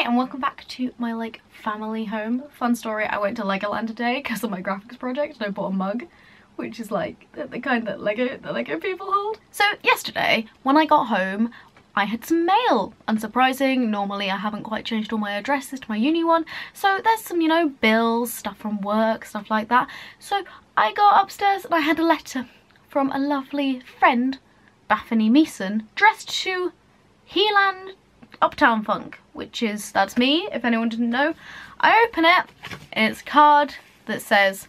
and welcome back to my like family home. Fun story, I went to Legoland today because of my graphics project and I bought a mug, which is like the kind that Lego people hold. So yesterday when I got home I had some mail. Unsurprising, normally I haven't quite changed all my addresses to my uni one, so there's some, you know, bills, stuff from work, stuff like that. So I got upstairs and I had a letter from a lovely friend, Bethany Meeson, addressed to Heelan Uptown Funk, which is, that's me, if anyone didn't know. I open it and it's a card that says,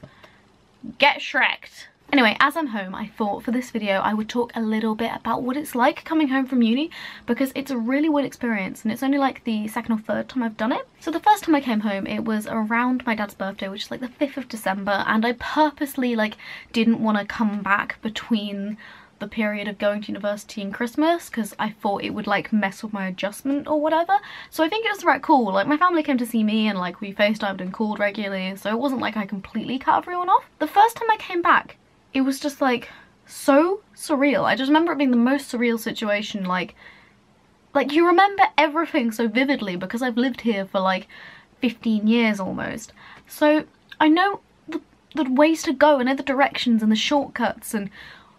"Get Shrek'd." Anyway, as I'm home, I thought for this video I would talk a little bit about what it's like coming home from uni, because it's a really weird experience and it's only like the second or third time I've done it. So the first time I came home, it was around my dad's birthday, which is like the 5th of December, and I purposely like didn't want to come back between the period of going to university and Christmas because I thought it would like mess with my adjustment or whatever. So I think it was right cool. Like my family came to see me and like we FaceTimed and called regularly, so it wasn't like I completely cut everyone off. The first time I came back, it was just like so surreal. I just remember it being the most surreal situation. Like you remember everything so vividly because I've lived here for like 15 years almost. So I know the ways to go, I know the directions and the shortcuts and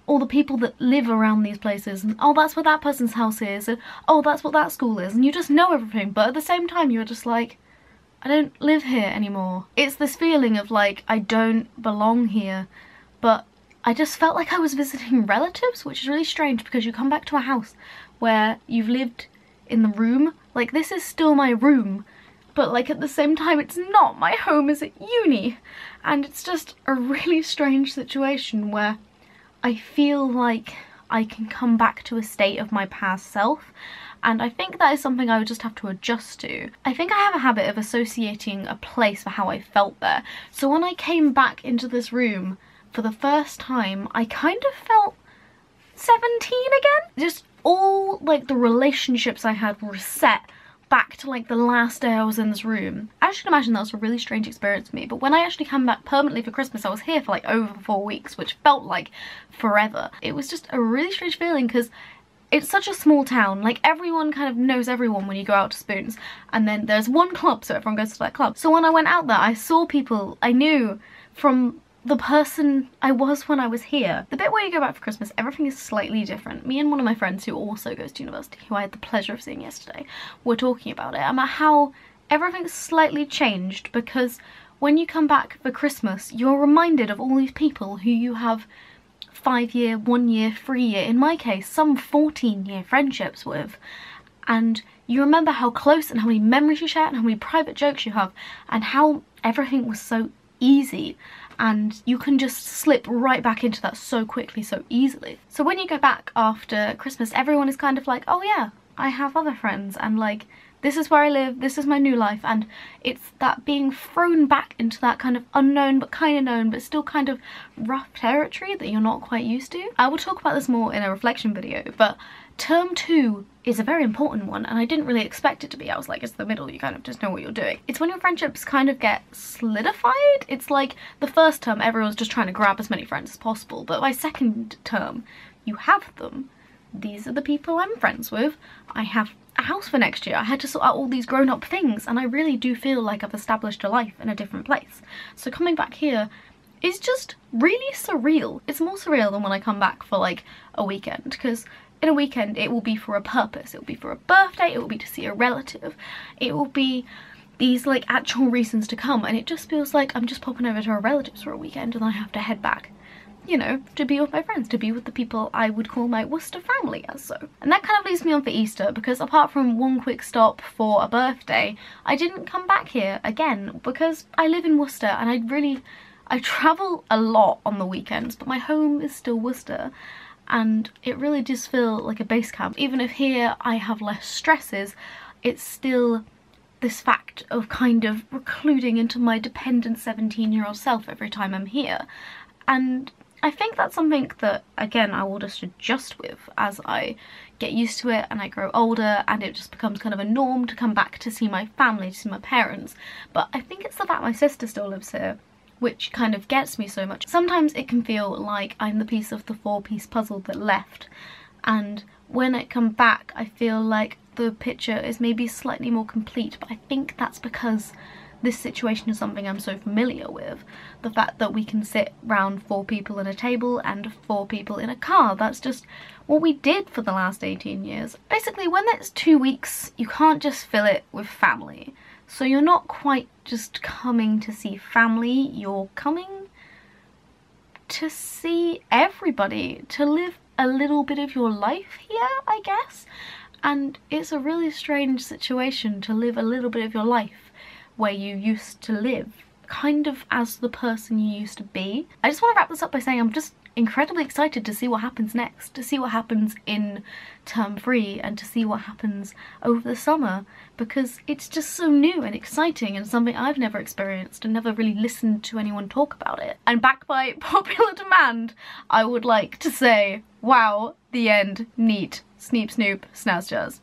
all the people that live around these places, and oh, that's where that person's house is, and oh, that's what that school is, and you just know everything. But at the same time you're just like, I don't live here anymore. It's this feeling of like I don't belong here, but I just felt like I was visiting relatives, which is really strange because you come back to a house where you've lived in the room. Like this is still my room, but like at the same time it's not. My home is at uni, and it's just a really strange situation where I feel like I can come back to a state of my past self, and I think that is something I would just have to adjust to. I think I have a habit of associating a place for how I felt there. So when I came back into this room for the first time, I kind of felt 17 again. Just all like the relationships I had were set back to like the last day I was in this room. As you can imagine, that was a really strange experience for me, but when I actually came back permanently for Christmas, I was here for like over 4 weeks, which felt like forever. It was just a really strange feeling because it's such a small town. Like everyone kind of knows everyone when you go out to Spoons, and then there's one club, so everyone goes to that club. So when I went out there, I saw people I knew from the person I was when I was here. The bit where you go back for Christmas, everything is slightly different. Me and one of my friends who also goes to university, who I had the pleasure of seeing yesterday, were talking about it, about how everything's slightly changed, because when you come back for Christmas, you're reminded of all these people who you have 5-year, 1-year, 3-year, in my case, some 14-year friendships with. And you remember how close and how many memories you share and how many private jokes you have, and how everything was so easy, and you can just slip right back into that so quickly, so easily. So when you go back after Christmas, everyone is kind of like, oh yeah, I have other friends, and like this is where I live, this is my new life, and it's that being thrown back into that kind of unknown but kind of known but still kind of rough territory that you're not quite used to. I will talk about this more in a reflection video, but term 2 is a very important one, and I didn't really expect it to be. I was like, it's the middle, you kind of just know what you're doing. It's when your friendships kind of get solidified. It's like the first term everyone's just trying to grab as many friends as possible, but by second term you have them. These are the people I'm friends with. I have a house for next year. I had to sort out all these grown-up things, and I really do feel like I've established a life in a different place. So coming back here is just really surreal. It's more surreal than when I come back for like a weekend, because in a weekend it will be for a purpose. It will be for a birthday, it will be to see a relative, it will be these like actual reasons to come, and it just feels like I'm just popping over to a relative's for a weekend and then I have to head back, you know, to be with my friends, to be with the people I would call my Worcester family as so. And that kind of leaves me on for Easter, because apart from one quick stop for a birthday, I didn't come back here again because I live in Worcester and I travel a lot on the weekends, but my home is still Worcester. And it really does feel like a base camp. Even if here I have less stresses, it's still this fact of kind of recluding into my dependent 17-year-old self every time I'm here. And I think that's something that, again, I will just adjust with as I get used to it and I grow older, and it just becomes kind of a norm to come back to see my family, to see my parents. But I think it's the fact my sister still lives here which kind of gets me so much. Sometimes it can feel like I'm the piece of the 4-piece puzzle that left, and when I come back I feel like the picture is maybe slightly more complete, but I think that's because this situation is something I'm so familiar with. The fact that we can sit round 4 people at a table and 4 people in a car, that's just what we did for the last 18 years. Basically, when it's 2 weeks, you can't just fill it with family. So you're not quite just coming to see family, you're coming to see everybody, to live a little bit of your life here, I guess. And it's a really strange situation to live a little bit of your life where you used to live, kind of as the person you used to be. I just want to wrap this up by saying I'm just incredibly excited to see what happens next, to see what happens in term 3 and to see what happens over the summer, because it's just so new and exciting and something I've never experienced and never really listened to anyone talk about it. And backed by popular demand, I would like to say, wow, the end, neat, sneep snoop, snaz jazz.